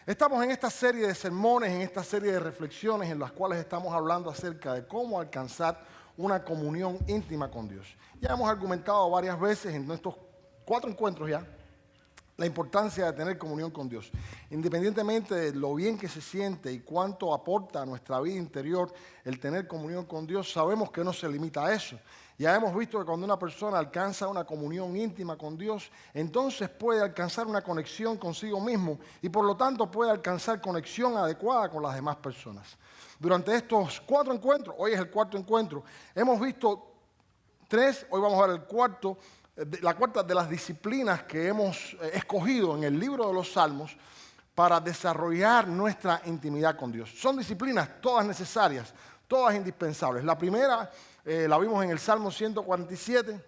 Estamos en esta serie de sermones, en esta serie de reflexiones en las cuales estamos hablando acerca de cómo alcanzar una comunión íntima con Dios. Ya hemos argumentado varias veces en nuestros 4 encuentros ya la importancia de tener comunión con Dios. Independientemente de lo bien que se siente y cuánto aporta a nuestra vida interior el tener comunión con Dios, sabemos que no se limita a eso. Ya hemos visto que cuando una persona alcanza una comunión íntima con Dios, entonces puede alcanzar una conexión consigo mismo y por lo tanto puede alcanzar conexión adecuada con las demás personas. Durante estos 4 encuentros, hoy es el 4º encuentro, hemos visto 3, hoy vamos a ver el cuarto, la cuarta de las disciplinas que hemos escogido en el libro de los Salmos para desarrollar nuestra intimidad con Dios. Son disciplinas todas necesarias, todas indispensables. La primera la vimos en el Salmo 147,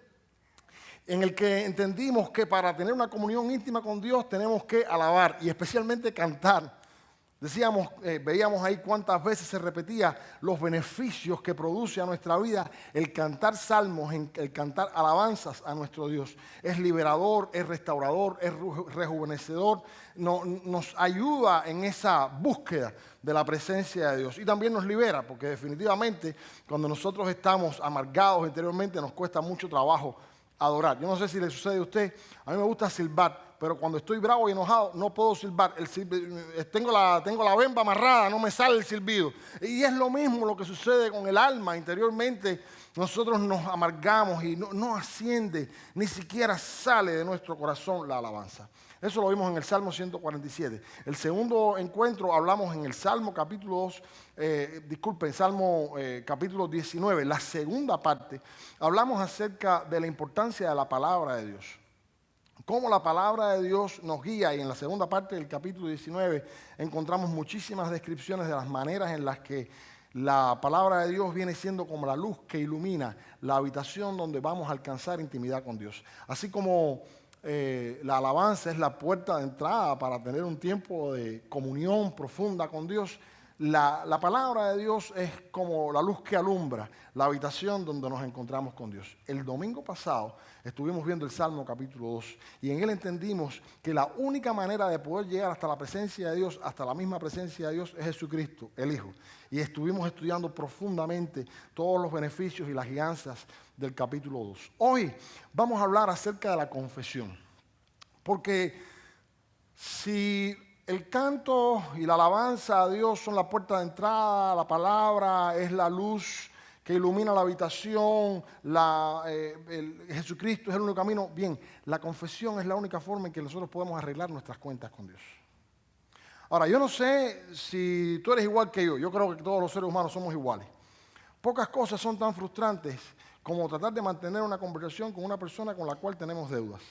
en el que entendimos que para tener una comunión íntima con Dios tenemos que alabar y especialmente cantar. Decíamos, veíamos ahí cuántas veces se repetía los beneficios que produce a nuestra vida el cantar salmos, el cantar alabanzas a nuestro Dios. Es liberador, es restaurador, es rejuvenecedor, nos ayuda en esa búsqueda de la presencia de Dios. Y también nos libera, porque definitivamente cuando nosotros estamos amargados interiormente nos cuesta mucho trabajo adorar. Yo no sé si le sucede a usted, a mí me gusta silbar, pero cuando estoy bravo y enojado no puedo silbar. Tengo la bemba amarrada, no me sale el silbido. Y es lo mismo lo que sucede con el alma. Interiormente nosotros nos amargamos y no asciende, ni siquiera sale de nuestro corazón la alabanza. Eso lo vimos en el Salmo 147. El segundo encuentro hablamos en el Salmo capítulo 2, Salmo capítulo 19. La segunda parte hablamos acerca de la importancia de la palabra de Dios. Cómo la palabra de Dios nos guía, y en la segunda parte del capítulo 19 encontramos muchísimas descripciones de las maneras en las que la palabra de Dios viene siendo como la luz que ilumina la habitación donde vamos a alcanzar intimidad con Dios. Así como la alabanza es la puerta de entrada para tener un tiempo de comunión profunda con Dios, la palabra de Dios es como la luz que alumbra la habitación donde nos encontramos con Dios. El domingo pasado estuvimos viendo el Salmo capítulo 2 y en él entendimos que la única manera de poder llegar hasta la presencia de Dios, hasta la misma presencia de Dios, es Jesucristo, el Hijo. Y estuvimos estudiando profundamente todos los beneficios y las guianzas del capítulo 2. Hoy vamos a hablar acerca de la confesión, porque si el canto y la alabanza a Dios son la puerta de entrada, la palabra es la luz que ilumina la habitación, Jesucristo es el único camino. Bien, la confesión es la única forma en que nosotros podemos arreglar nuestras cuentas con Dios. Ahora, yo no sé si tú eres igual que yo creo que todos los seres humanos somos iguales. Pocas cosas son tan frustrantes como tratar de mantener una conversación con una persona con la cual tenemos deudas.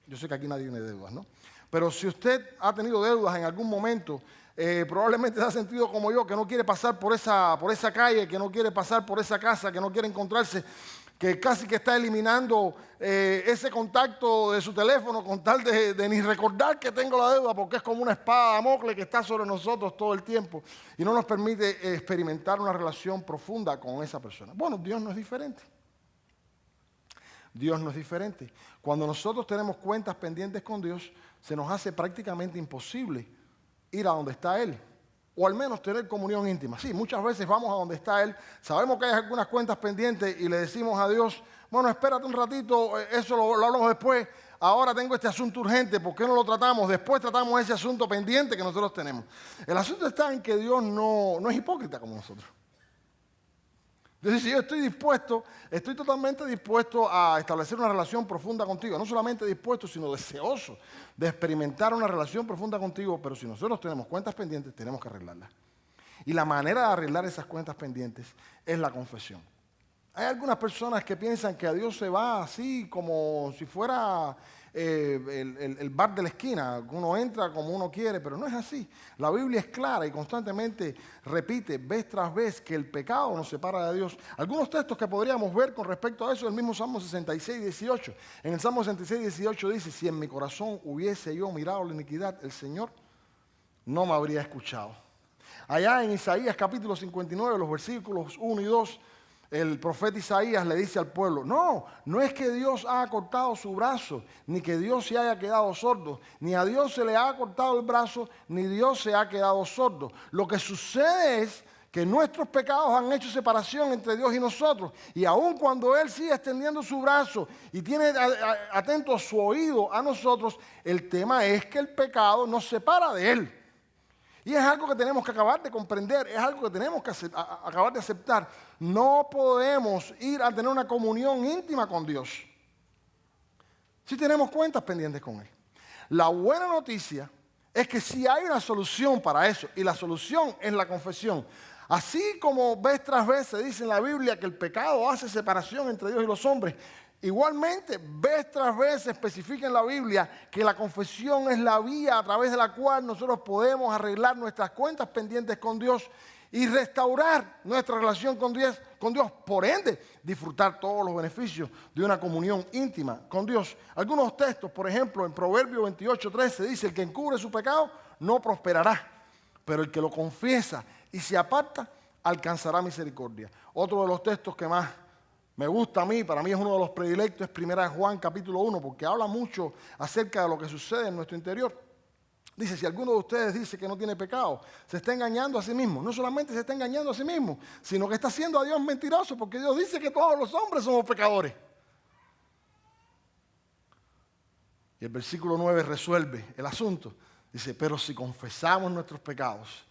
Yo sé que aquí nadie tiene deudas, ¿no? Pero si usted ha tenido deudas en algún momento, probablemente se ha sentido como yo, que no quiere pasar por esa calle, que no quiere pasar por esa casa, que no quiere encontrarse, que casi que está eliminando ese contacto de su teléfono con tal de ni recordar que tengo la deuda, porque es como una espada de Damocles que está sobre nosotros todo el tiempo y no nos permite experimentar una relación profunda con esa persona. Bueno, Dios no es diferente. Dios no es diferente. Cuando nosotros tenemos cuentas pendientes con Dios, se nos hace prácticamente imposible ir a donde está Él, o al menos tener comunión íntima. Sí, muchas veces vamos a donde está Él, sabemos que hay algunas cuentas pendientes y le decimos a Dios, bueno, espérate un ratito, eso lo hablamos después, ahora tengo este asunto urgente, ¿por qué no lo tratamos? Después tratamos ese asunto pendiente que nosotros tenemos. El asunto está en que Dios no es hipócrita como nosotros. Dios dice, yo estoy totalmente dispuesto a establecer una relación profunda contigo. No solamente dispuesto, sino deseoso de experimentar una relación profunda contigo. Pero si nosotros tenemos cuentas pendientes, tenemos que arreglarlas. Y la manera de arreglar esas cuentas pendientes es la confesión. Hay algunas personas que piensan que a Dios se va así como si fuera el bar de la esquina, uno entra como uno quiere, pero no es así. La Biblia es clara y constantemente repite vez tras vez que el pecado nos separa de Dios. Algunos textos que podríamos ver con respecto a eso, el mismo Salmo 66, 18. En el Salmo 66, 18 dice, si en mi corazón hubiese yo mirado la iniquidad, el Señor no me habría escuchado. Allá en Isaías capítulo 59, los versículos 1 y 2, el profeta Isaías le dice al pueblo, no es que Dios haya cortado su brazo, ni que Dios se haya quedado sordo, ni a Dios se le ha cortado el brazo, ni Dios se ha quedado sordo. Lo que sucede es que nuestros pecados han hecho separación entre Dios y nosotros. Y aun cuando Él sigue extendiendo su brazo y tiene atento su oído a nosotros, el tema es que el pecado nos separa de Él. Y es algo que tenemos que acabar de comprender, es algo que tenemos que acabar de aceptar. No podemos ir a tener una comunión íntima con Dios si tenemos cuentas pendientes con Él. La buena noticia es que sí hay una solución para eso, y la solución es la confesión. Así como vez tras vez se dice en la Biblia que el pecado hace separación entre Dios y los hombres, igualmente, vez tras vez se especifica en la Biblia que la confesión es la vía a través de la cual nosotros podemos arreglar nuestras cuentas pendientes con Dios y restaurar nuestra relación con Dios, por ende, disfrutar todos los beneficios de una comunión íntima con Dios. Algunos textos, por ejemplo, en Proverbios 28:13 dice, el que encubre su pecado no prosperará, pero el que lo confiesa y se aparta alcanzará misericordia. Otro de los textos que más me gusta a mí, para mí es uno de los predilectos, es 1 Juan capítulo 1, porque habla mucho acerca de lo que sucede en nuestro interior. Dice, si alguno de ustedes dice que no tiene pecado, se está engañando a sí mismo. No solamente se está engañando a sí mismo, sino que está haciendo a Dios mentiroso, porque Dios dice que todos los hombres somos pecadores. Y el versículo 9 resuelve el asunto. Dice, pero si confesamos nuestros pecados,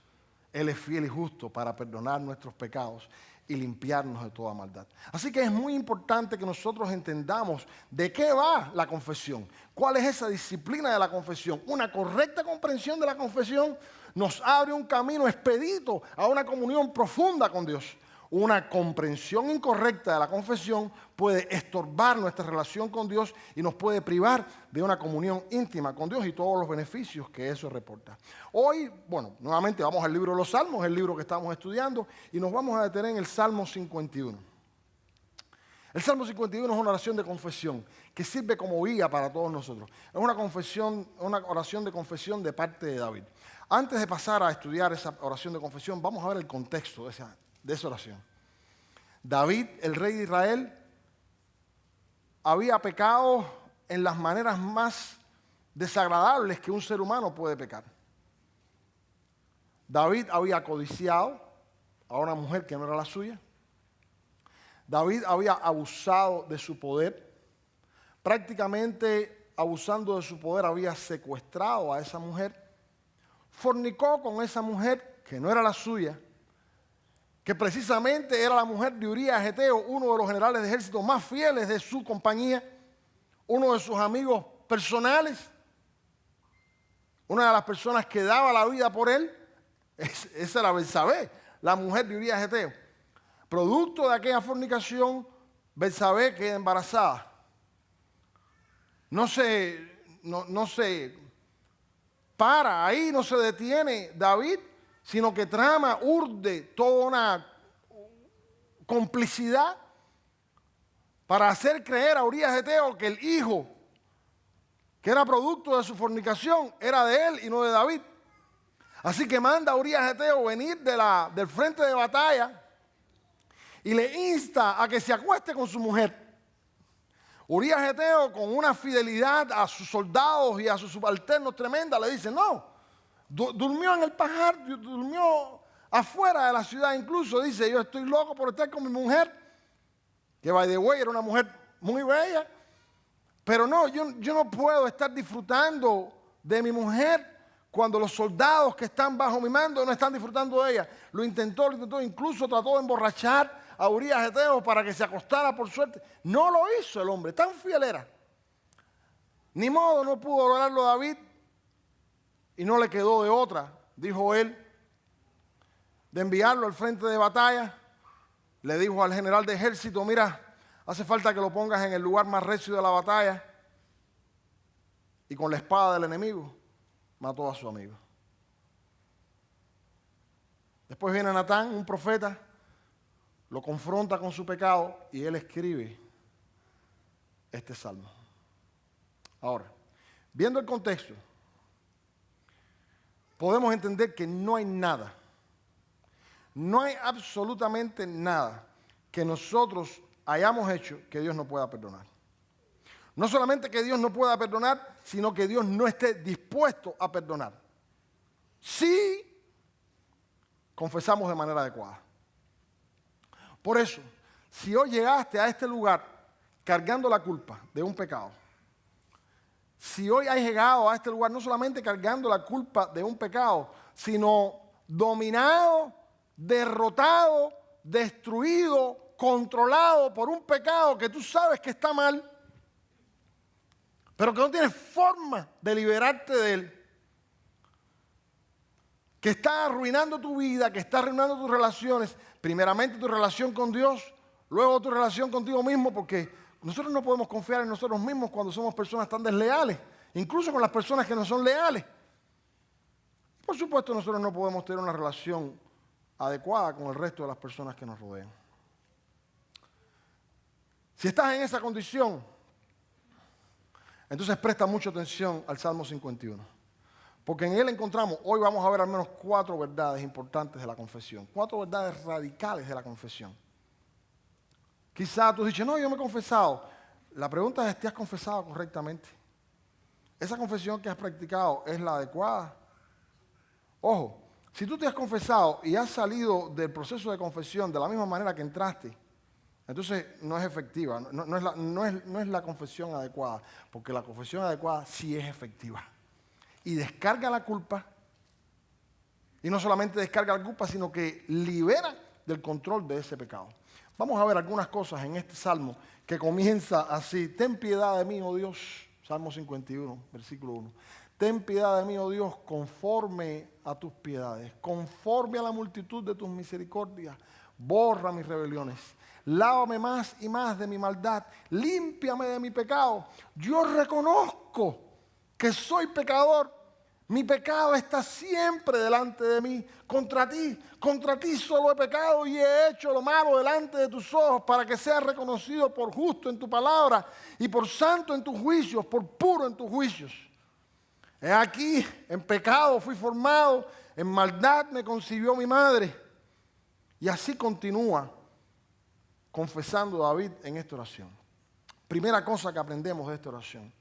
Él es fiel y justo para perdonar nuestros pecados y limpiarnos de toda maldad. Así que es muy importante que nosotros entendamos de qué va la confesión, cuál es esa disciplina de la confesión. Una correcta comprensión de la confesión nos abre un camino expedito a una comunión profunda con Dios. Una comprensión incorrecta de la confesión puede estorbar nuestra relación con Dios y nos puede privar de una comunión íntima con Dios y todos los beneficios que eso reporta. Hoy, nuevamente vamos al libro de los Salmos, el libro que estamos estudiando, y nos vamos a detener en el Salmo 51. El Salmo 51 es una oración de confesión que sirve como guía para todos nosotros. Es una oración de confesión de parte de David. Antes de pasar a estudiar esa oración de confesión, vamos a ver el contexto de esa oración. David, el rey de Israel, había pecado en las maneras más desagradables que un ser humano puede pecar. David había codiciado a una mujer que no era la suya. David había abusado de su poder. Prácticamente abusando de su poder había secuestrado a esa mujer. Fornicó con esa mujer que no era la suya, que precisamente era la mujer de Urías Geteo, uno de los generales de ejército más fieles de su compañía, uno de sus amigos personales, una de las personas que daba la vida por él. Esa era Betsabé, la mujer de Urías Geteo. Producto de aquella fornicación, Betsabé queda embarazada. No se para ahí, no se detiene David, sino que trama, urde toda una complicidad para hacer creer a Urías Geteo que el hijo que era producto de su fornicación era de él y no de David. Así que manda a Urías Geteo venir del frente de batalla y le insta a que se acueste con su mujer. Urías Geteo, con una fidelidad a sus soldados y a sus subalternos tremenda, le dice, no, durmió en el pajar, durmió afuera de la ciudad, incluso dice, yo estoy loco por estar con mi mujer, que by the way era una mujer muy bella, pero no, yo no puedo estar disfrutando de mi mujer cuando los soldados que están bajo mi mando no están disfrutando de ella. Lo intentó, incluso trató de emborrachar a Urías Geteo para que se acostara por suerte. No lo hizo el hombre, tan fiel era. Ni modo, no pudo lograrlo David y no le quedó de otra, dijo él, de enviarlo al frente de batalla. Le dijo al general de ejército, mira, hace falta que lo pongas en el lugar más recio de la batalla. Y con la espada del enemigo mató a su amigo. Después viene Natán, un profeta, lo confronta con su pecado y él escribe este salmo. Ahora, viendo el contexto, podemos entender que no hay nada, no hay absolutamente nada que nosotros hayamos hecho que Dios no pueda perdonar. No solamente que Dios no pueda perdonar, sino que Dios no esté dispuesto a perdonar. Si confesamos de manera adecuada. Por eso, si hoy llegaste a este lugar cargando la culpa de un pecado, si hoy has llegado a este lugar no solamente cargando la culpa de un pecado, sino dominado, derrotado, destruido, controlado por un pecado que tú sabes que está mal, pero que no tienes forma de liberarte de él, que está arruinando tu vida, que está arruinando tus relaciones, primeramente tu relación con Dios, luego tu relación contigo mismo, porque nosotros no podemos confiar en nosotros mismos cuando somos personas tan desleales, incluso con las personas que no son leales. Por supuesto, nosotros no podemos tener una relación adecuada con el resto de las personas que nos rodean. Si estás en esa condición, entonces presta mucha atención al Salmo 51. Porque en él encontramos, hoy vamos a ver al menos 4 verdades importantes de la confesión. 4 verdades radicales de la confesión. Quizá tú dices, no, yo me he confesado. La pregunta es, ¿te has confesado correctamente? ¿Esa confesión que has practicado es la adecuada? Ojo, si tú te has confesado y has salido del proceso de confesión de la misma manera que entraste, entonces no es efectiva, no es la confesión adecuada, porque la confesión adecuada sí es efectiva. Y descarga la culpa, y no solamente descarga la culpa, sino que libera del control de ese pecado. Vamos a ver algunas cosas en este salmo que comienza así. Ten piedad de mí, oh Dios, Salmo 51, versículo 1. Ten piedad de mí, oh Dios, conforme a tus piedades, conforme a la multitud de tus misericordias, borra mis rebeliones. Lávame más y más de mi maldad, límpiame de mi pecado. Yo reconozco que soy pecador. Mi pecado está siempre delante de mí. Contra ti solo he pecado y he hecho lo malo delante de tus ojos para que seas reconocido por justo en tu palabra y por santo en tus juicios, por puro en tus juicios. He aquí, en pecado fui formado, en maldad me concibió mi madre. Y así continúa confesando David en esta oración. Primera cosa que aprendemos de esta oración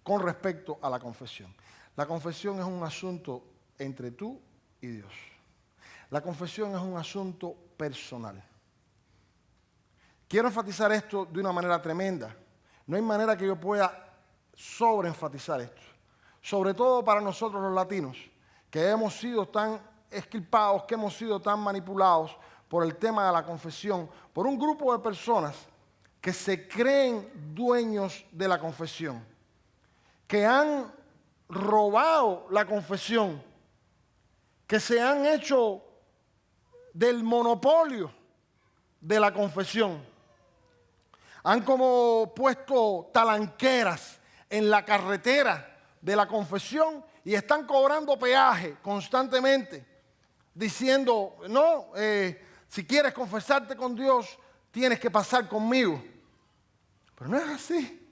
con respecto a la confesión. La confesión es un asunto entre tú y Dios. La confesión es un asunto personal. Quiero enfatizar esto de una manera tremenda. No hay manera que yo pueda sobreenfatizar esto. Sobre todo para nosotros los latinos, que hemos sido tan exculpados, que hemos sido tan manipulados por el tema de la confesión, por un grupo de personas que se creen dueños de la confesión, que han robado la confesión, que se han hecho del monopolio de la confesión. Han como puesto talanqueras en la carretera de la confesión y están cobrando peaje constantemente, diciendo, no, si quieres confesarte con Dios, tienes que pasar conmigo. Pero no es así.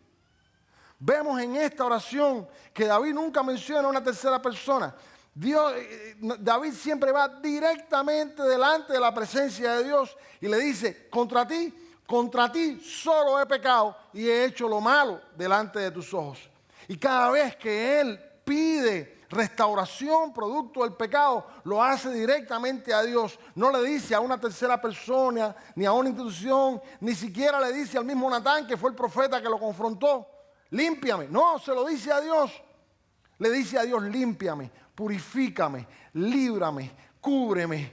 Vemos en esta oración que David nunca menciona a una tercera persona. David siempre va directamente delante de la presencia de Dios y le dice, contra ti solo he pecado y he hecho lo malo delante de tus ojos. Y cada vez que él pide restauración producto del pecado, lo hace directamente a Dios. No le dice a una tercera persona, ni a una institución, ni siquiera le dice al mismo Natán, que fue el profeta que lo confrontó, límpiame. No, se lo dice a Dios. Le dice a Dios, límpiame, purifícame, líbrame, cúbreme,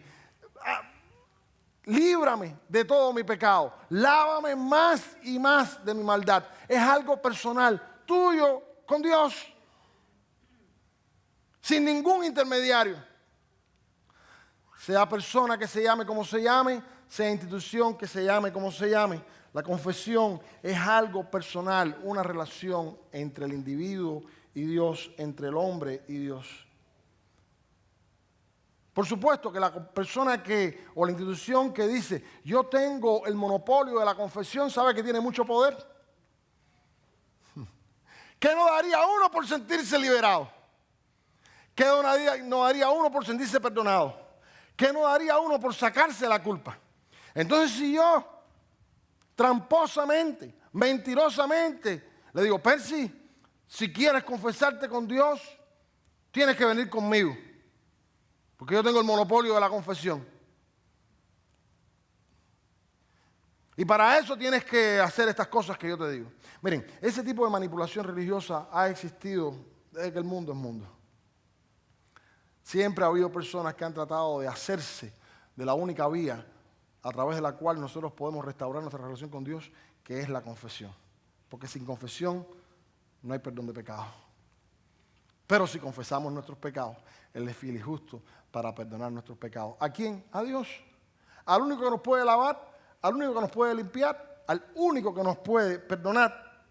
líbrame de todo mi pecado. Lávame más y más de mi maldad. Es algo personal, tuyo con Dios, sin ningún intermediario. Sea persona que se llame como se llame, sea institución que se llame como se llame. La confesión es algo personal, una relación entre el individuo y Dios, entre el hombre y Dios. Por supuesto que la persona o la institución que dice, yo tengo el monopolio de la confesión, sabe que tiene mucho poder. ¿Qué no daría uno por sentirse liberado? ¿Qué no daría uno por sentirse perdonado? ¿Qué no daría uno por sacarse la culpa? Entonces, si yo tramposamente, mentirosamente, le digo, Percy, si quieres confesarte con Dios, tienes que venir conmigo, porque yo tengo el monopolio de la confesión. Y para eso tienes que hacer estas cosas que yo te digo. Miren, ese tipo de manipulación religiosa ha existido desde que el mundo es mundo. Siempre ha habido personas que han tratado de hacerse de la única vía a través de la cual nosotros podemos restaurar nuestra relación con Dios, que es la confesión. Porque sin confesión no hay perdón de pecado. Pero si confesamos nuestros pecados, Él es fiel y justo para perdonar nuestros pecados. ¿A quién? A Dios. Al único que nos puede lavar, al único que nos puede limpiar, al único que nos puede perdonar.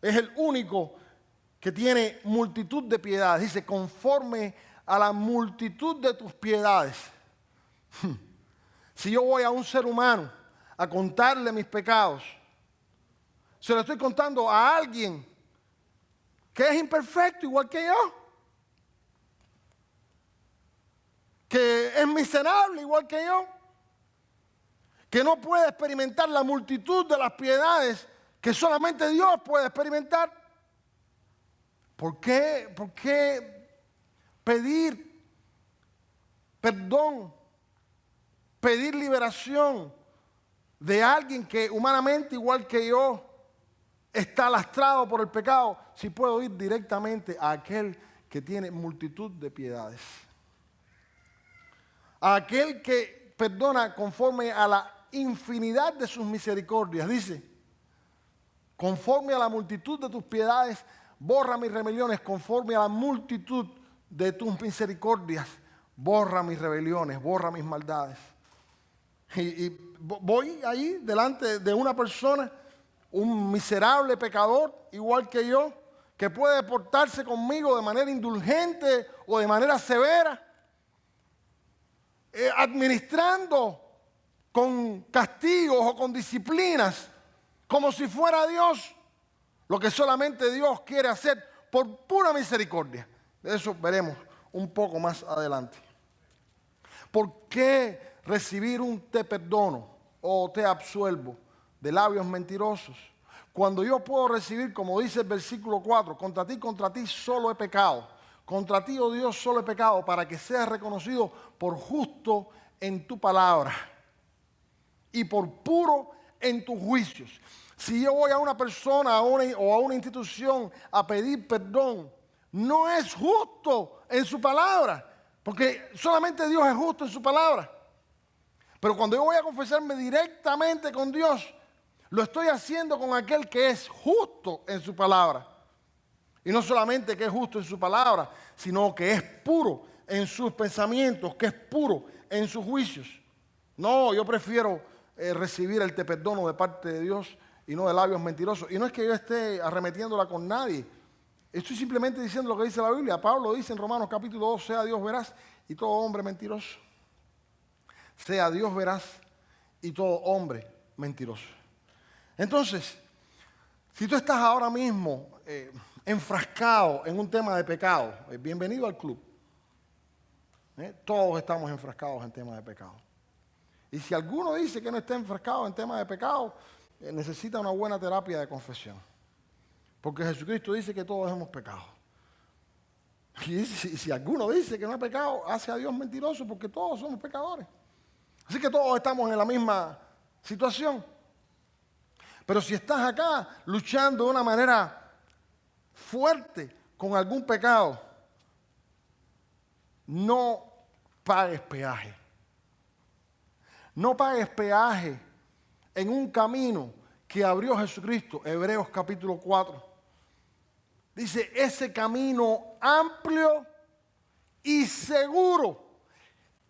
Es el único que tiene multitud de piedades. Dice, conforme a la multitud de tus piedades. Si yo voy a un ser humano a contarle mis pecados, se lo estoy contando a alguien que es imperfecto igual que yo, que es miserable igual que yo, que no puede experimentar la multitud de las piedades que solamente Dios puede experimentar. ¿Por qué pedir perdón, pedir liberación de alguien que humanamente igual que yo está lastrado por el pecado, si puedo ir directamente a aquel que tiene multitud de piedades? A aquel que perdona conforme a la infinidad de sus misericordias. Dice, conforme a la multitud de tus piedades, borra mis rebeliones, conforme a la multitud de tus misericordias, borra mis rebeliones, borra mis maldades. Y voy ahí delante de una persona, un miserable pecador, igual que yo, que puede portarse conmigo de manera indulgente o de manera severa, administrando con castigos o con disciplinas, como si fuera Dios, lo que solamente Dios quiere hacer por pura misericordia. De eso veremos un poco más adelante. ¿Por qué recibir un te perdono o te absuelvo de labios mentirosos, cuando yo puedo recibir, como dice el versículo 4, contra ti solo he pecado, contra ti, oh Dios, solo he pecado, para que seas reconocido por justo en tu palabra y por puro en tus juicios? Si yo voy a una persona o a una institución a pedir perdón, no es justo en su palabra, porque solamente Dios es justo en su palabra. Pero cuando yo voy a confesarme directamente con Dios, lo estoy haciendo con aquel que es justo en su palabra. Y no solamente que es justo en su palabra, sino que es puro en sus pensamientos, que es puro en sus juicios. No, yo prefiero recibir el te perdono de parte de Dios y no de labios mentirosos. Y no es que yo esté arremetiéndola con nadie. Estoy simplemente diciendo lo que dice la Biblia. Pablo dice en Romanos capítulo 2, sea Dios veraz y todo hombre mentiroso. Sea Dios veraz y todo hombre mentiroso. Entonces, si tú estás ahora mismo enfrascado en un tema de pecado, bienvenido al club. Todos estamos enfrascados en temas de pecado. Y si alguno dice que no está enfrascado en temas de pecado, necesita una buena terapia de confesión. Porque Jesucristo dice que todos hemos pecado. Y si alguno dice que no ha pecado, hace a Dios mentiroso, porque todos somos pecadores. Así que todos estamos en la misma situación. Pero si estás acá luchando de una manera fuerte con algún pecado, no pagues peaje. No pagues peaje en un camino que abrió Jesucristo. Hebreos capítulo 4. Dice, ese camino amplio y seguro.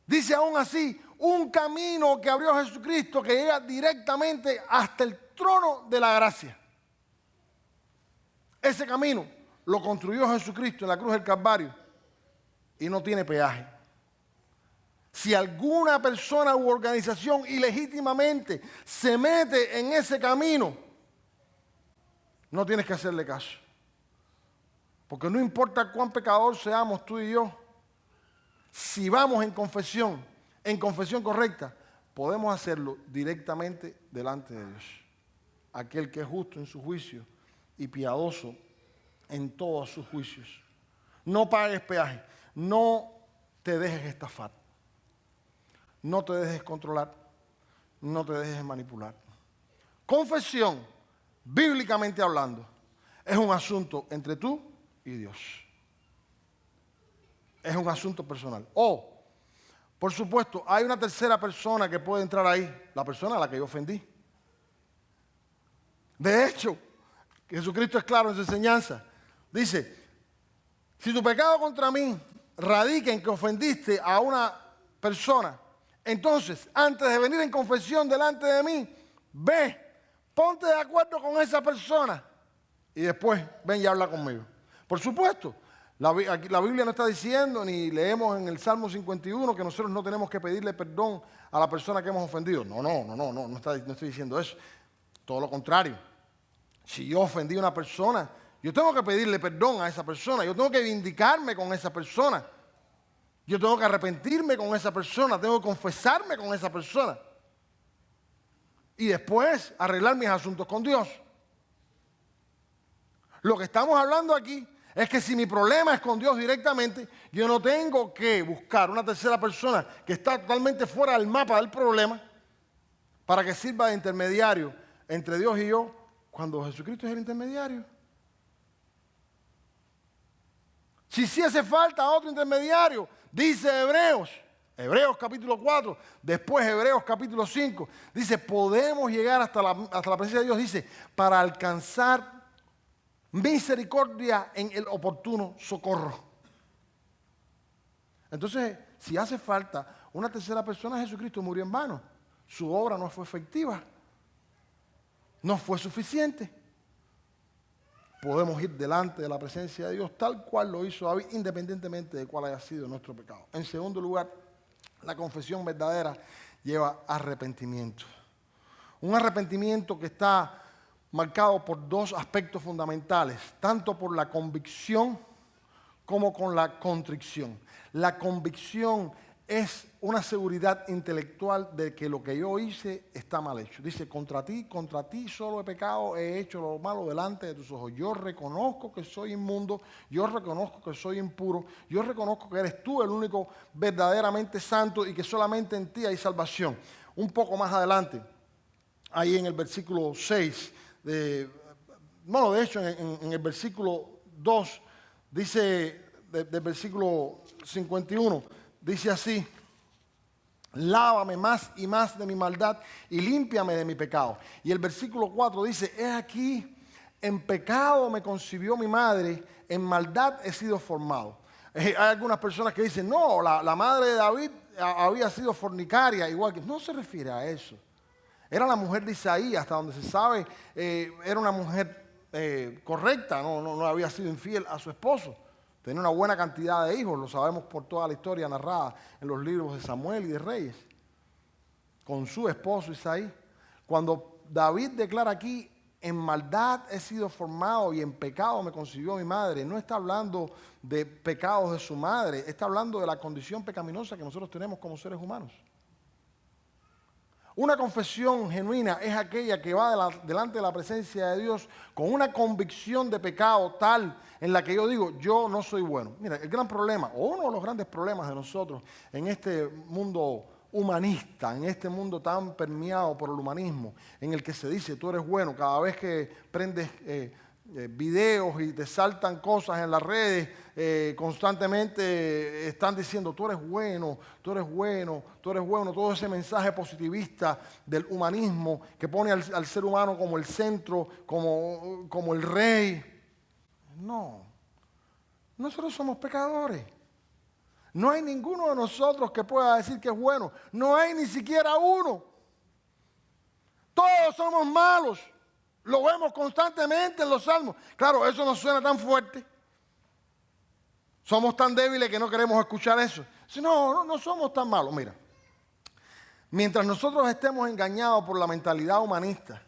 Dice aún así, un camino que abrió Jesucristo que llega directamente hasta el trono de la gracia. Ese camino lo construyó Jesucristo en la cruz del Calvario y no tiene peaje. Si alguna persona u organización ilegítimamente se mete en ese camino, no tienes que hacerle caso. Porque no importa cuán pecador seamos tú y yo, si vamos en confesión correcta, podemos hacerlo directamente delante de Dios. Aquel que es justo en su juicio y piadoso en todos sus juicios. No pagues peaje, no te dejes estafar, no te dejes controlar, no te dejes manipular. Confesión, bíblicamente hablando, es un asunto entre tú y Dios. Es un asunto personal. Por supuesto, hay una tercera persona que puede entrar ahí, la persona a la que yo ofendí. De hecho, Jesucristo es claro en su enseñanza. Dice, si tu pecado contra mí radica en que ofendiste a una persona, entonces, antes de venir en confesión delante de mí, ve, ponte de acuerdo con esa persona y después ven y habla conmigo. Por supuesto, la Biblia no está diciendo, ni leemos en el Salmo 51, que nosotros no tenemos que pedirle perdón a la persona que hemos ofendido. No estoy diciendo eso. Todo lo contrario. Si yo ofendí a una persona, yo tengo que pedirle perdón a esa persona. Yo tengo que vindicarme con esa persona. Yo tengo que arrepentirme con esa persona. Tengo que confesarme con esa persona. Y después arreglar mis asuntos con Dios. Lo que estamos hablando aquí es que si mi problema es con Dios directamente, yo no tengo que buscar una tercera persona que está totalmente fuera del mapa del problema para que sirva de intermediario entre Dios y yo, cuando Jesucristo es el intermediario. Si sí hace falta otro intermediario, dice Hebreos capítulo 4, después Hebreos capítulo 5, dice, podemos llegar hasta la presencia de Dios, dice, para alcanzar misericordia en el oportuno socorro. Entonces, si hace falta una tercera persona, Jesucristo murió en vano. Su obra no fue efectiva. No fue suficiente. Podemos ir delante de la presencia de Dios tal cual lo hizo David, independientemente de cuál haya sido nuestro pecado. En segundo lugar, la confesión verdadera lleva arrepentimiento. Un arrepentimiento que está marcado por dos aspectos fundamentales, tanto por la convicción como con la contrición. La convicción es una seguridad intelectual de que lo que yo hice está mal hecho. Dice, contra ti solo he pecado, he hecho lo malo delante de tus ojos. Yo reconozco que soy inmundo, yo reconozco que soy impuro, yo reconozco que eres tú el único verdaderamente santo y que solamente en ti hay salvación. Un poco más adelante, ahí en el versículo 6, de hecho en el versículo 2, dice, del versículo 51, dice así, lávame más y más de mi maldad y límpiame de mi pecado. Y el versículo 4 dice, he aquí, en pecado me concibió mi madre, en maldad he sido formado. Hay algunas personas que dicen, no, la madre de David había sido fornicaria, igual que, no se refiere a eso. Era la mujer de Isaías, hasta donde se sabe, era una mujer correcta, no había sido infiel a su esposo. Tenía una buena cantidad de hijos, lo sabemos por toda la historia narrada en los libros de Samuel y de Reyes, con su esposo Isaí. Cuando David declara aquí, en maldad he sido formado y en pecado me concibió mi madre, no está hablando de pecados de su madre, está hablando de la condición pecaminosa que nosotros tenemos como seres humanos. Una confesión genuina es aquella que va delante de la presencia de Dios con una convicción de pecado tal en la que yo digo, yo no soy bueno. Mira, el gran problema, o uno de los grandes problemas de nosotros en este mundo humanista, en este mundo tan permeado por el humanismo, en el que se dice, tú eres bueno, cada vez que prendes videos y te saltan cosas en las redes, constantemente están diciendo, tú eres bueno, tú eres bueno, tú eres bueno, todo ese mensaje positivista del humanismo que pone al ser humano como el centro, como el rey. No, nosotros somos pecadores. No hay ninguno de nosotros que pueda decir que es bueno. No hay ni siquiera uno. Todos somos malos. Lo vemos constantemente en los salmos. Claro, eso no suena tan fuerte. Somos tan débiles que no queremos escuchar eso. No somos tan malos. Mira, mientras nosotros estemos engañados por la mentalidad humanista,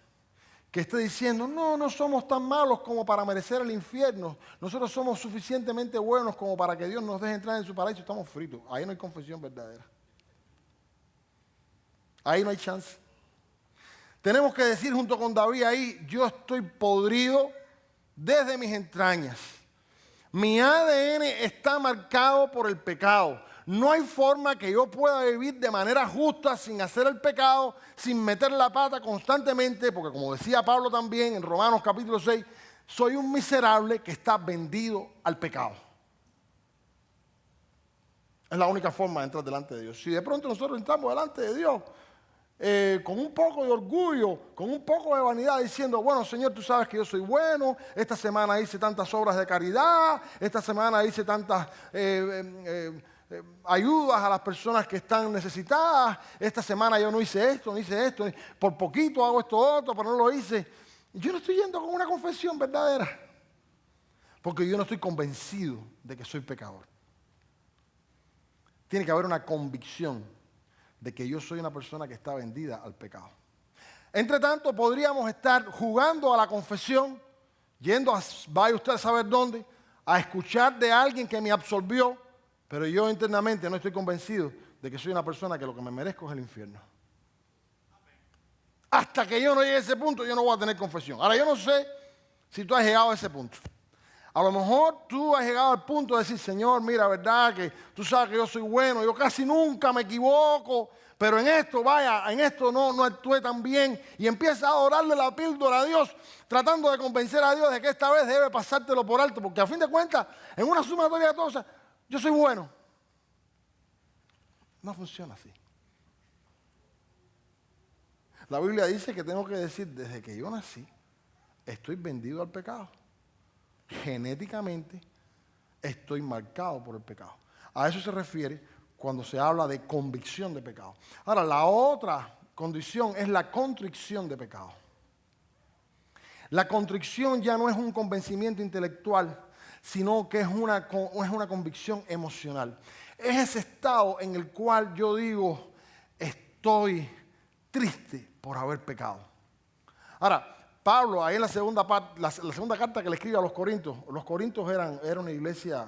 que esté diciendo, no, no somos tan malos como para merecer el infierno. Nosotros somos suficientemente buenos como para que Dios nos deje entrar en su paraíso. Estamos fritos. Ahí no hay confesión verdadera. Ahí no hay chance. Tenemos que decir junto con David ahí, yo estoy podrido desde mis entrañas. Mi ADN está marcado por el pecado. No hay forma que yo pueda vivir de manera justa sin hacer el pecado, sin meter la pata constantemente, porque como decía Pablo también en Romanos capítulo 6, soy un miserable que está vendido al pecado. Es la única forma de entrar delante de Dios. Si de pronto nosotros entramos delante de Dios con un poco de orgullo, con un poco de vanidad, diciendo, bueno, Señor, tú sabes que yo soy bueno, esta semana hice tantas obras de caridad, esta semana hice tantas ayudas a las personas que están necesitadas, esta semana yo no hice esto, por poquito hago esto otro, pero no lo hice. Yo no estoy yendo con una confesión verdadera, porque yo no estoy convencido de que soy pecador. Tiene que haber una convicción de que yo soy una persona que está vendida al pecado. Entre tanto, podríamos estar jugando a la confesión, yendo vaya usted a saber dónde, a escuchar de alguien que me absolvió, pero yo internamente no estoy convencido de que soy una persona que lo que me merezco es el infierno. Hasta que yo no llegue a ese punto, yo no voy a tener confesión. Ahora, yo no sé si tú has llegado a ese punto. A lo mejor tú has llegado al punto de decir, Señor, mira, verdad que tú sabes que yo soy bueno, yo casi nunca me equivoco, pero en esto, no actué tan bien. Y empiezas a orarle la píldora a Dios, tratando de convencer a Dios de que esta vez debe pasártelo por alto, porque a fin de cuentas, en una sumatoria de cosas, yo soy bueno. No funciona así. La Biblia dice que tengo que decir, desde que yo nací, estoy vendido al pecado. Genéticamente estoy marcado por el pecado. A eso se refiere cuando se habla de convicción de pecado. Ahora, la otra condición es la contrición de pecado. La contrición ya no es un convencimiento intelectual, sino que es una convicción emocional. Es ese estado en el cual yo digo, estoy triste por haber pecado. Ahora, Pablo, ahí en la segunda carta que le escribe a los Corintios eran una iglesia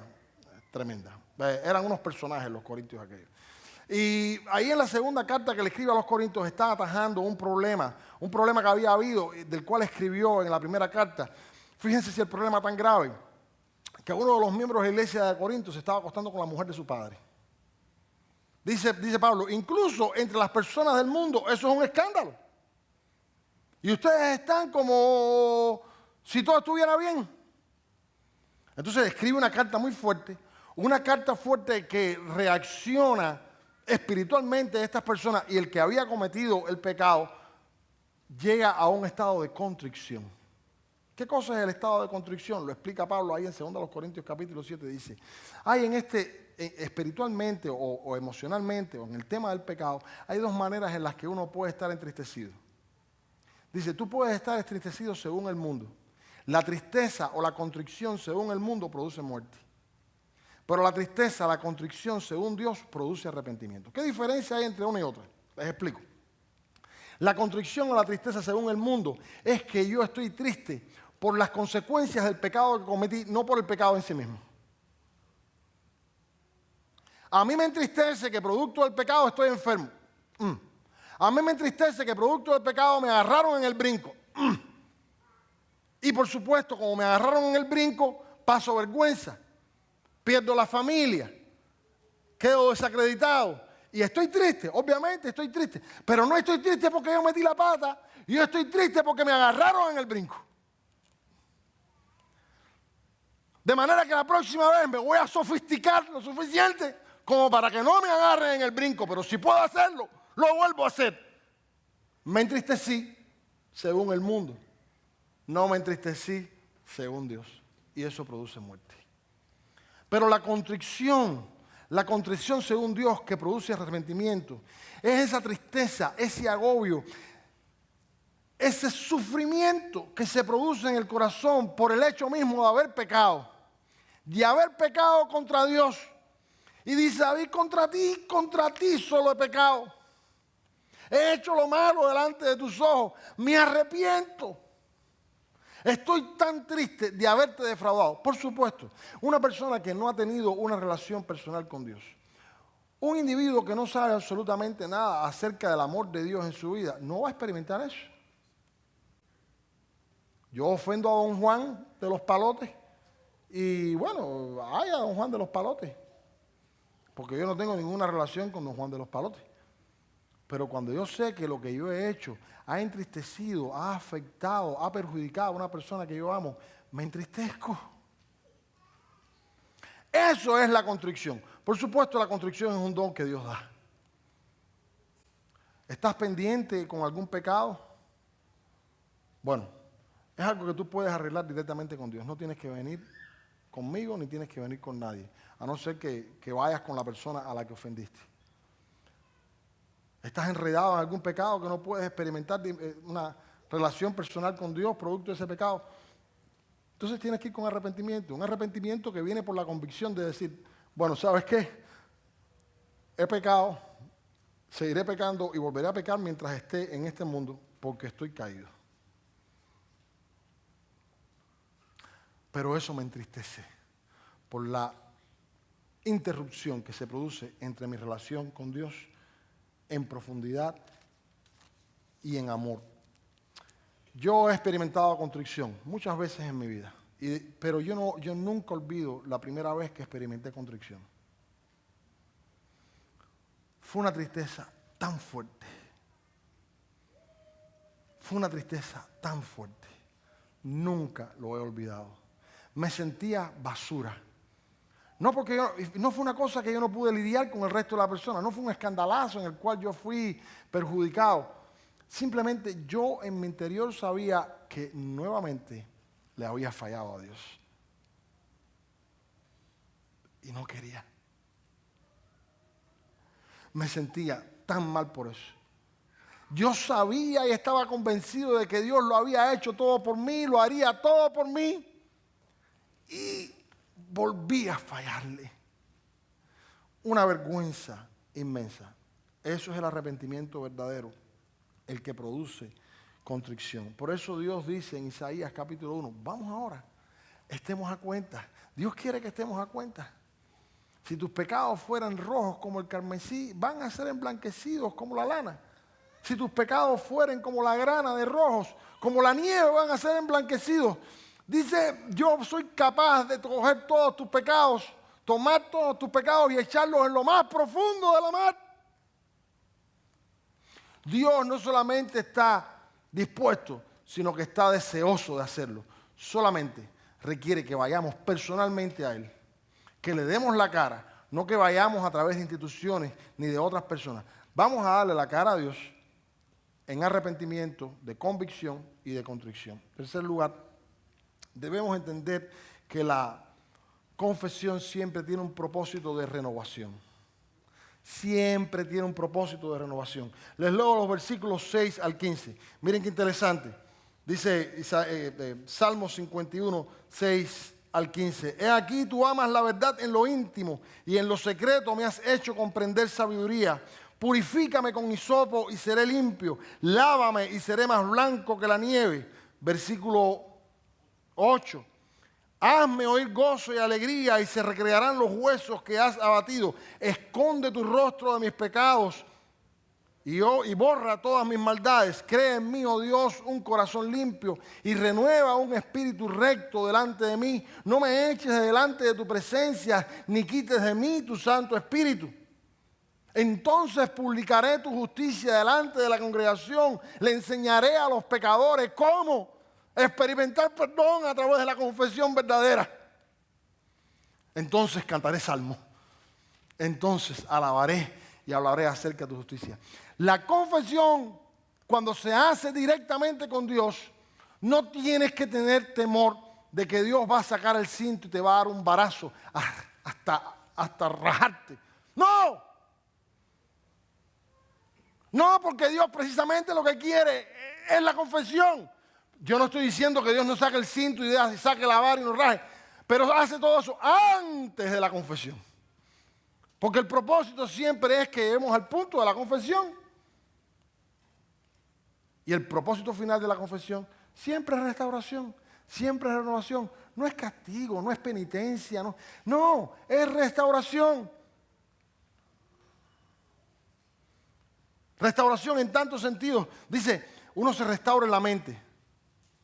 tremenda. Eran unos personajes los corintios aquellos. Y ahí en la segunda carta que le escribe a los Corintios está atajando un problema que había habido, del cual escribió en la primera carta. Fíjense si el problema es tan grave, que uno de los miembros de la iglesia de Corinto se estaba acostando con la mujer de su padre. Dice Pablo, incluso entre las personas del mundo eso es un escándalo. Y ustedes están como si todo estuviera bien. Entonces escribe una carta muy fuerte, una carta fuerte que reacciona espiritualmente a estas personas, y el que había cometido el pecado llega a un estado de contrición. ¿Qué cosa es el estado de contrición? Lo explica Pablo ahí en 2 Corintios capítulo 7, dice, hay espiritualmente o emocionalmente o en el tema del pecado, hay dos maneras en las que uno puede estar entristecido. Dice, tú puedes estar entristecido según el mundo. La tristeza o la contrición según el mundo produce muerte. Pero la tristeza, la contrición según Dios produce arrepentimiento. ¿Qué diferencia hay entre una y otra? Les explico. La contrición o la tristeza según el mundo es que yo estoy triste por las consecuencias del pecado que cometí, no por el pecado en sí mismo. A mí me entristece que producto del pecado estoy enfermo. A mí me entristece que producto del pecado me agarraron en el brinco. Y por supuesto, como me agarraron en el brinco, paso vergüenza. Pierdo la familia. Quedo desacreditado. Y estoy triste, obviamente estoy triste. Pero no estoy triste porque yo metí la pata. Yo estoy triste porque me agarraron en el brinco. De manera que la próxima vez me voy a sofisticar lo suficiente como para que no me agarren en el brinco. Pero si puedo hacerlo, lo vuelvo a hacer. Me entristecí según el mundo. No me entristecí según Dios. Y eso produce muerte. Pero la contrición según Dios que produce arrepentimiento, es esa tristeza, ese agobio, ese sufrimiento que se produce en el corazón por el hecho mismo de haber pecado contra Dios. Y dice David, contra ti solo he pecado. He hecho lo malo delante de tus ojos, me arrepiento. Estoy tan triste de haberte defraudado. Por supuesto, una persona que no ha tenido una relación personal con Dios, un individuo que no sabe absolutamente nada acerca del amor de Dios en su vida, no va a experimentar eso. Yo ofendo a don Juan de los Palotes y bueno, hay a don Juan de los Palotes, porque yo no tengo ninguna relación con don Juan de los Palotes. Pero cuando yo sé que lo que yo he hecho ha entristecido, ha afectado, ha perjudicado a una persona que yo amo, me entristezco. Eso es la contrición. Por supuesto, la contrición es un don que Dios da. ¿Estás pendiente con algún pecado? Bueno, es algo que tú puedes arreglar directamente con Dios. No tienes que venir conmigo ni tienes que venir con nadie, a no ser que vayas con la persona a la que ofendiste. ¿Estás enredado en algún pecado que no puedes experimentar una relación personal con Dios producto de ese pecado? Entonces tienes que ir con arrepentimiento. Un arrepentimiento que viene por la convicción de decir, bueno, ¿sabes qué? He pecado, seguiré pecando y volveré a pecar mientras esté en este mundo porque estoy caído. Pero eso me entristece por la interrupción que se produce entre mi relación con Dios en profundidad y en amor. Yo he experimentado contrición muchas veces en mi vida, pero yo nunca olvido la primera vez que experimenté contrición. Fue una tristeza tan fuerte. Fue una tristeza tan fuerte. Nunca lo he olvidado. Me sentía basura. No fue una cosa que yo no pude lidiar con el resto de la persona, no fue un escandalazo en el cual yo fui perjudicado. Simplemente yo en mi interior sabía que nuevamente le había fallado a Dios. Y no quería. Me sentía tan mal por eso. Yo sabía y estaba convencido de que Dios lo había hecho todo por mí, lo haría todo por mí. Y volví a fallarle. Una vergüenza inmensa. Eso es el arrepentimiento verdadero, el que produce contrición. Por eso Dios dice en Isaías capítulo 1, vamos ahora, estemos a cuenta. Dios quiere que estemos a cuenta. Si tus pecados fueran rojos como el carmesí, van a ser emblanquecidos como la lana. Si tus pecados fueran como la grana de rojos, como la nieve, van a ser emblanquecidos. Dice, yo soy capaz de coger todos tus pecados, tomar todos tus pecados y echarlos en lo más profundo de la mar. Dios no solamente está dispuesto, sino que está deseoso de hacerlo. Solamente requiere que vayamos personalmente a Él, que le demos la cara, no que vayamos a través de instituciones ni de otras personas. Vamos a darle la cara a Dios en arrepentimiento, de convicción y de contrición. En tercer lugar, debemos entender que la confesión siempre tiene un propósito de renovación. Siempre tiene un propósito de renovación. Les leo los versículos 6 al 15. Miren qué interesante. Dice Salmo 51, 6 al 15. He aquí tú amas la verdad en lo íntimo y en lo secreto me has hecho comprender sabiduría. Purifícame con hisopo y seré limpio. Lávame y seré más blanco que la nieve. Versículo 8. Hazme oír gozo y alegría y se recrearán los huesos que has abatido. Esconde tu rostro de mis pecados y borra todas mis maldades. Crea en mí, oh Dios, un corazón limpio y renueva un espíritu recto delante de mí. No me eches de delante de tu presencia ni quites de mí tu santo espíritu. Entonces publicaré tu justicia delante de la congregación. Le enseñaré a los pecadores cómo experimentar perdón a través de la confesión verdadera. Entonces cantaré salmo. Entonces alabaré y hablaré acerca de tu justicia. La confesión, cuando se hace directamente con Dios, no tienes que tener temor de que Dios va a sacar el cinto y te va a dar un barazo hasta rajarte. ¡No! No, porque Dios precisamente lo que quiere es la confesión. Yo no estoy diciendo que Dios no saque el cinto y saque la vara y nos raje, pero hace todo eso antes de la confesión. Porque el propósito siempre es que lleguemos al punto de la confesión. Y el propósito final de la confesión siempre es restauración. Siempre es renovación. No es castigo, no es penitencia, no, es restauración. Restauración en tantos sentidos. Dice, uno se restaura en la mente.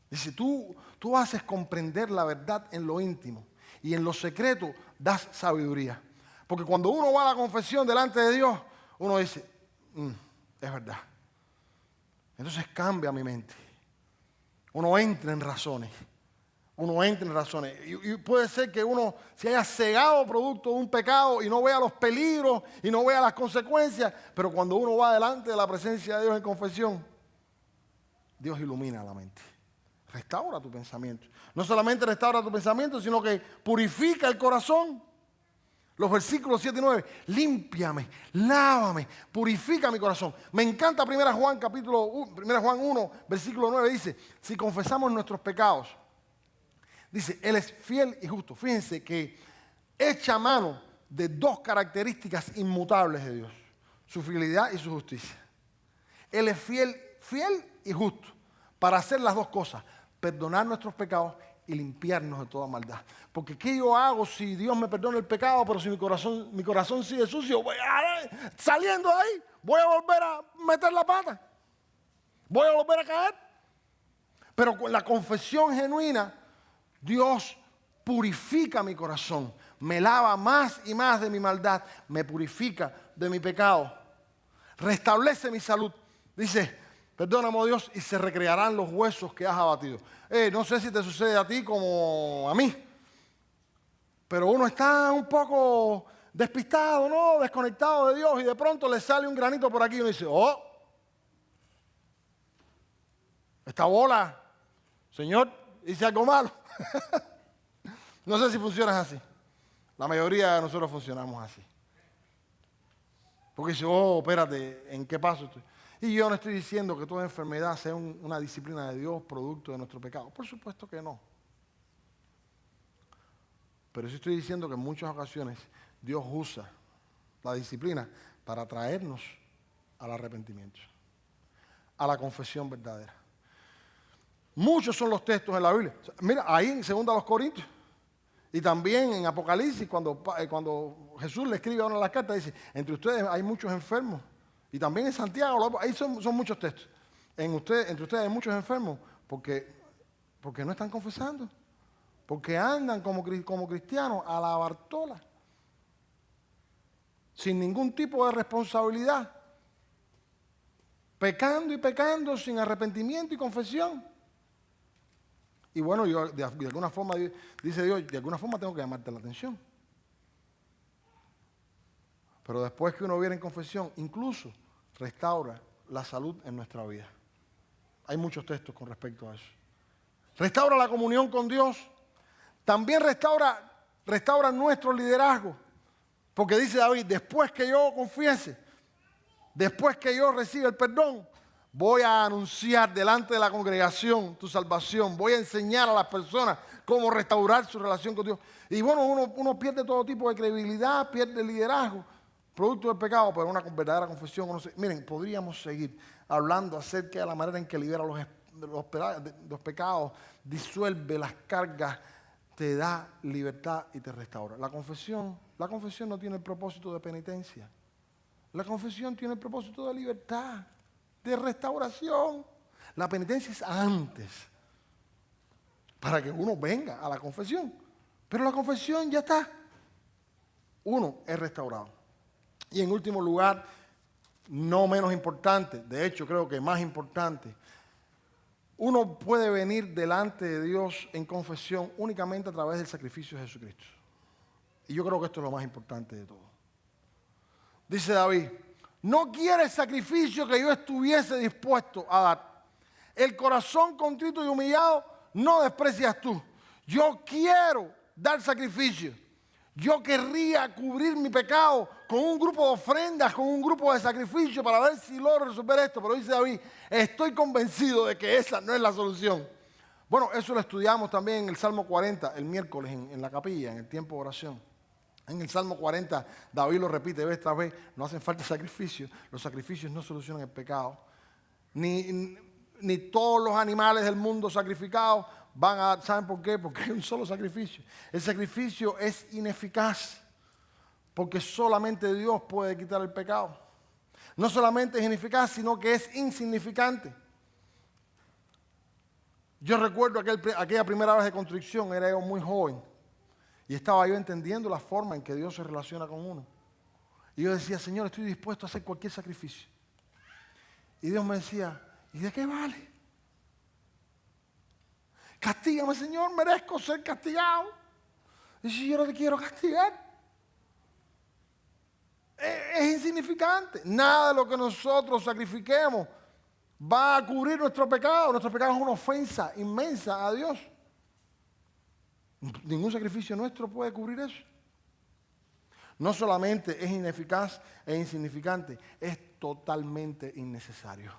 Dice, tú haces comprender la verdad en lo íntimo y en lo secreto das sabiduría. Porque cuando uno va a la confesión delante de Dios, uno dice, es verdad. Entonces cambia mi mente. Uno entra en razones. Y puede ser que uno se haya cegado producto de un pecado y no vea los peligros y no vea las consecuencias. Pero cuando uno va delante de la presencia de Dios en confesión, Dios ilumina la mente. Restaura tu pensamiento. No solamente restaura tu pensamiento, sino que purifica el corazón. Los versículos 7 y 9. Límpiame, lávame, purifica mi corazón. Me encanta 1 Juan 1, versículo 9 dice, si confesamos nuestros pecados, dice, Él es fiel y justo. Fíjense que echa mano de dos características inmutables de Dios. Su fidelidad y su justicia. Él es fiel y justo para hacer las dos cosas. Perdonar nuestros pecados y limpiarnos de toda maldad. Porque ¿qué yo hago si Dios me perdona el pecado, pero si mi corazón sigue sucio? Saliendo de ahí, voy a volver a meter la pata. Voy a volver a caer. Pero con la confesión genuina, Dios purifica mi corazón, me lava más y más de mi maldad, me purifica de mi pecado, restablece mi salud. Dice, perdóname, oh Dios, y se recrearán los huesos que has abatido. No sé si te sucede a ti como a mí, pero uno está un poco despistado, ¿no? Desconectado de Dios y de pronto le sale un granito por aquí y uno dice, esta bola, Señor, hice algo malo. No sé si funcionas así. La mayoría de nosotros funcionamos así. Porque dice, espérate, ¿en qué paso estoy? Y yo no estoy diciendo que toda enfermedad sea una disciplina de Dios producto de nuestro pecado. Por supuesto que no. Pero sí estoy diciendo que en muchas ocasiones Dios usa la disciplina para traernos al arrepentimiento, a la confesión verdadera. Muchos son los textos en la Biblia. Mira, ahí en 2 Corintios y también en Apocalipsis, cuando Jesús le escribe a una de las cartas, dice, entre ustedes hay muchos enfermos. Y también en Santiago, ahí son muchos textos. Entre ustedes hay muchos enfermos porque no están confesando. Porque andan como cristianos a la Bartola. Sin ningún tipo de responsabilidad. Pecando sin arrepentimiento y confesión. Y bueno, yo de alguna forma, dice Dios, de alguna forma tengo que llamarte la atención. Pero después que uno viene en confesión, incluso restaura la salud en nuestra vida. Hay muchos textos con respecto a eso. Restaura la comunión con Dios. También restaura nuestro liderazgo. Porque dice David, después que yo confiese, después que yo reciba el perdón, voy a anunciar delante de la congregación tu salvación. Voy a enseñar a las personas cómo restaurar su relación con Dios. Y bueno, uno pierde todo tipo de credibilidad, pierde liderazgo, producto del pecado, pero una verdadera confesión. Miren, podríamos seguir hablando acerca de la manera en que libera los pecados, disuelve las cargas, te da libertad y te restaura. La confesión no tiene el propósito de penitencia. La confesión tiene el propósito de libertad, de restauración. La penitencia es antes, para que uno venga a la confesión. Pero la confesión ya está. Uno es restaurado. Y en último lugar, no menos importante, de hecho creo que más importante, uno puede venir delante de Dios en confesión únicamente a través del sacrificio de Jesucristo. Y yo creo que esto es lo más importante de todo. Dice David, no quieres sacrificio que yo estuviese dispuesto a dar. El corazón contrito y humillado no desprecias tú. Yo quiero dar sacrificio. Yo querría cubrir mi pecado con un grupo de ofrendas, con un grupo de sacrificios para ver si logro resolver esto. Pero dice David, estoy convencido de que esa no es la solución. Bueno, eso lo estudiamos también en el Salmo 40, el miércoles en la capilla, en el tiempo de oración. En el Salmo 40, David lo repite vez tras vez, no hacen falta sacrificios. Los sacrificios no solucionan el pecado. Ni todos los animales del mundo sacrificados ¿saben por qué? Porque hay un solo sacrificio. El sacrificio es ineficaz, porque solamente Dios puede quitar el pecado. No solamente es ineficaz, sino que es insignificante. Yo recuerdo aquella primera vez de construcción, era yo muy joven, y estaba yo entendiendo la forma en que Dios se relaciona con uno. Y yo decía, Señor, estoy dispuesto a hacer cualquier sacrificio. Y Dios me decía, ¿y de qué vale? Castígame, Señor, merezco ser castigado. Y si yo no te quiero castigar, es insignificante. Nada de lo que nosotros sacrifiquemos va a cubrir nuestro pecado. Nuestro pecado es una ofensa inmensa a Dios. Ningún sacrificio nuestro puede cubrir eso. No solamente es ineficaz e insignificante, es totalmente innecesario.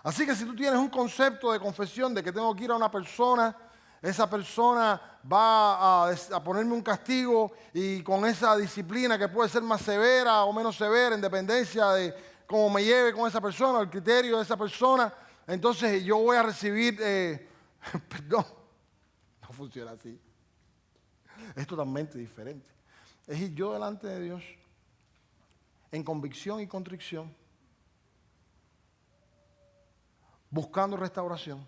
Así que si tú tienes un concepto de confesión de que tengo que ir a una persona, esa persona va a ponerme un castigo y con esa disciplina que puede ser más severa o menos severa en dependencia de cómo me lleve con esa persona, el criterio de esa persona, entonces yo voy a recibir, perdón, no funciona así. Es totalmente diferente. Es ir yo delante de Dios en convicción y contrición, buscando restauración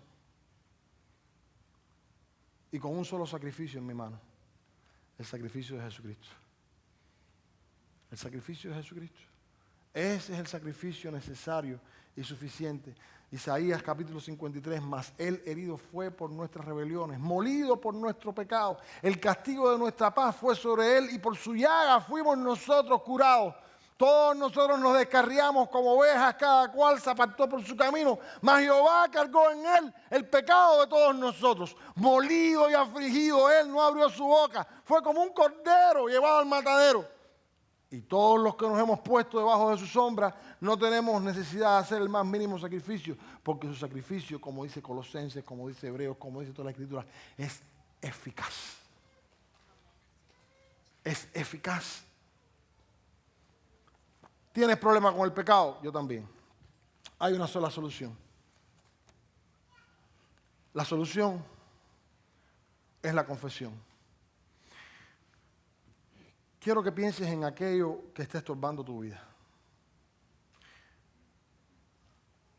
y con un solo sacrificio en mi mano, el sacrificio de Jesucristo. El sacrificio de Jesucristo. Ese es el sacrificio necesario y suficiente. Isaías capítulo 53, mas Él herido fue por nuestras rebeliones, molido por nuestro pecado. El castigo de nuestra paz fue sobre Él y por su llaga fuimos nosotros curados. Todos nosotros nos descarriamos como ovejas, cada cual se apartó por su camino, mas Jehová cargó en Él el pecado de todos nosotros. Molido y afligido Él no abrió su boca, fue como un cordero llevado al matadero. Y todos los que nos hemos puesto debajo de su sombra no tenemos necesidad de hacer el más mínimo sacrificio, porque su sacrificio, como dice Colosenses, como dice Hebreos, como dice toda la Escritura, es eficaz. Es eficaz. ¿Tienes problema con el pecado? Yo también. Hay una sola solución. La solución es la confesión. Quiero que pienses en aquello que está estorbando tu vida.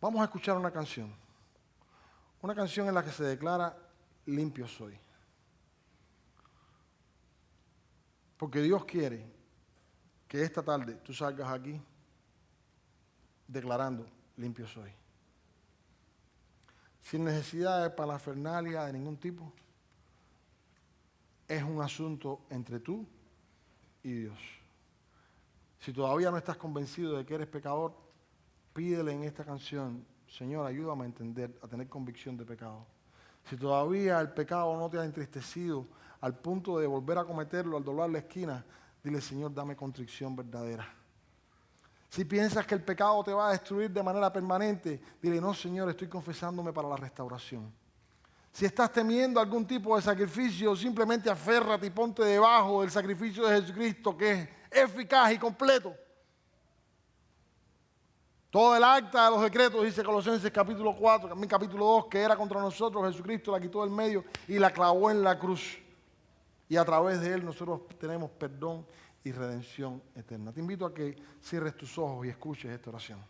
Vamos a escuchar una canción. Una canción en la que se declara, limpio soy. Porque Dios quiere que esta tarde tú salgas aquí declarando, limpio soy. Sin necesidad de parafernalia de ningún tipo. Es un asunto entre tú y Dios. Si todavía no estás convencido de que eres pecador, pídele en esta canción, Señor, ayúdame a entender, a tener convicción de pecado. Si todavía el pecado no te ha entristecido al punto de volver a cometerlo al doblar la esquina, dile, Señor, dame contrición verdadera. Si piensas que el pecado te va a destruir de manera permanente, dile, no, Señor, estoy confesándome para la restauración. Si estás temiendo algún tipo de sacrificio, simplemente aférrate y ponte debajo del sacrificio de Jesucristo, que es eficaz y completo. Todo el acta de los decretos, dice Colosenses capítulo 4, también capítulo 2, que era contra nosotros, Jesucristo la quitó del medio y la clavó en la cruz. Y a través de Él nosotros tenemos perdón y redención eterna. Te invito a que cierres tus ojos y escuches esta oración.